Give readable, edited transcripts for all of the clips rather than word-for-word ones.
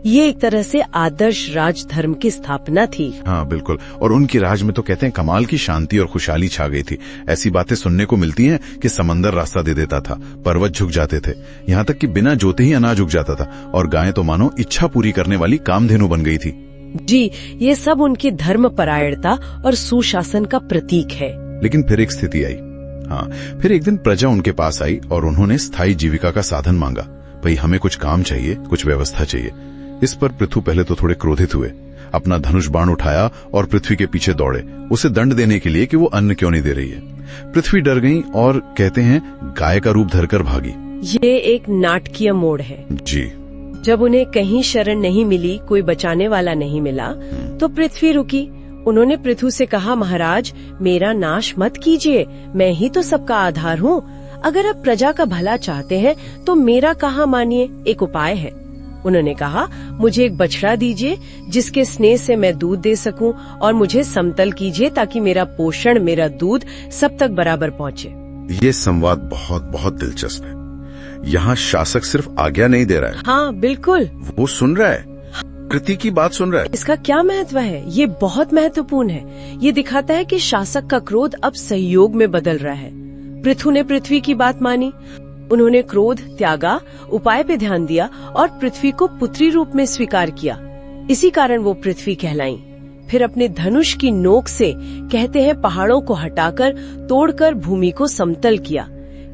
ये एक तरह से आदर्श राजधर्म की स्थापना थी। हाँ बिल्कुल, और उनकी राज में तो कहते हैं कमाल की शांति और खुशहाली छा गई थी। ऐसी बातें सुनने को मिलती हैं कि समंदर रास्ता दे देता था, पर्वत झुक जाते थे, यहाँ तक कि बिना जोते ही अनाज उग जाता था, और गायें तो मानो इच्छा पूरी करने वाली कामधेनु बन गई थी। जी, ये सब उनकी धर्मपरायणता और सुशासन का प्रतीक है। लेकिन फिर एक स्थिति आई। हाँ, फिर एक दिन प्रजा उनके पास आई और उन्होंने स्थायी जीविका का साधन मांगा। भाई हमें कुछ काम चाहिए, कुछ व्यवस्था चाहिए। इस पर पृथु पहले तो थोड़े क्रोधित हुए, अपना धनुष बाण उठाया और पृथ्वी के पीछे दौड़े, उसे दंड देने के लिए कि वो अन्न क्यों नहीं दे रही है। पृथ्वी डर गई और कहते हैं गाय का रूप धरकर भागी। ये एक नाटकीय मोड़ है। जी। जब उन्हें कहीं शरण नहीं मिली, कोई बचाने वाला नहीं मिला, तो पृथ्वी रुकी। उन्होंने पृथु से कहा, महाराज मेरा नाश मत कीजिए, मैं ही तो सबका आधार हूँ। अगर आप प्रजा का भला चाहते हैं तो मेरा कहा मानिए, एक उपाय है। उन्होंने कहा, मुझे एक बछड़ा दीजिए जिसके स्नेह से मैं दूध दे सकूं, और मुझे समतल कीजिए ताकि मेरा पोषण, मेरा दूध सब तक बराबर पहुँचे। ये संवाद बहुत बहुत दिलचस्प है। यहाँ शासक सिर्फ आज्ञा नहीं दे रहा है। हाँ बिल्कुल, वो सुन रहा है, कृति की बात सुन रहा है। इसका क्या महत्व है? ये बहुत महत्वपूर्ण है। ये दिखाता है कि शासक का क्रोध अब सहयोग में बदल रहा है। पृथु ने पृथ्वी की बात मानी, उन्होंने क्रोध त्यागा, उपाय पे ध्यान दिया और पृथ्वी को पुत्री रूप में स्वीकार किया। इसी कारण वो पृथ्वी कहलाई। फिर अपने धनुष की नोक से, कहते हैं, पहाड़ों को हटाकर, तोड़कर भूमि को समतल किया,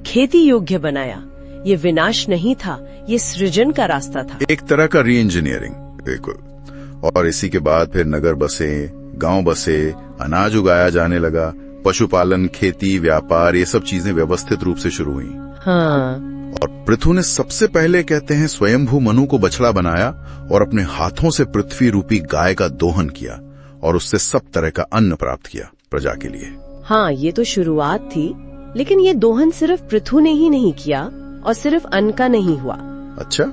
खेती योग्य बनाया। ये विनाश नहीं था, ये सृजन का रास्ता था, एक तरह का री इंजीनियरिंग। बिल्कुल। और इसी के बाद फिर नगर बसे, गांव बसे, अनाज उगाया जाने लगा, पशुपालन, खेती, व्यापार, ये सब चीजें व्यवस्थित रूप से शुरू हुई। हाँ। और पृथु ने सबसे पहले, कहते हैं, स्वयंभू मनु को बछड़ा बनाया और अपने हाथों से पृथ्वी रूपी गाय का दोहन किया और उससे सब तरह का अन्न प्राप्त किया प्रजा के लिए। हाँ, ये तो शुरुआत थी, लेकिन ये दोहन सिर्फ पृथु ने ही नहीं किया और सिर्फ अन्न का नहीं हुआ। अच्छा,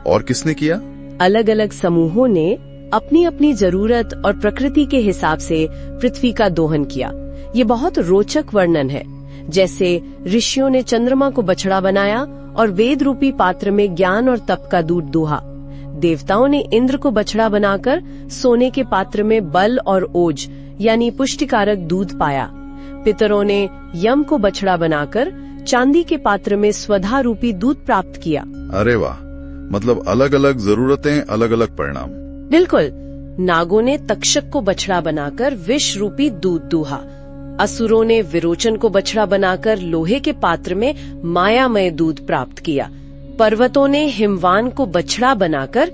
और किसने किया? अलग अलग समूहों ने अपनी अपनी जरूरत और प्रकृति के हिसाब से पृथ्वी का दोहन किया। ये बहुत रोचक वर्णन है। जैसे ऋषियों ने चंद्रमा को बछड़ा बनाया और वेद रूपी पात्र में ज्ञान और तप का दूध दुहा। देवताओं ने इंद्र को बछड़ा बनाकर सोने के पात्र में बल और ओज यानी पुष्टिकारक दूध पाया। पितरों ने यम को बछड़ा बनाकर चांदी के पात्र में स्वधा रूपी दूध प्राप्त किया। अरे वाह, मतलब अलग अलग जरूरतें, अलग अलग परिणाम। बिल्कुल। नागों ने तक्षक को बछड़ा बनाकर विष रूपी दूध दुहा। असुरों ने विरोचन को बछड़ा बनाकर लोहे के पात्र में मायामय दूध प्राप्त किया। पर्वतों ने हिमवान को बछड़ा बनाकर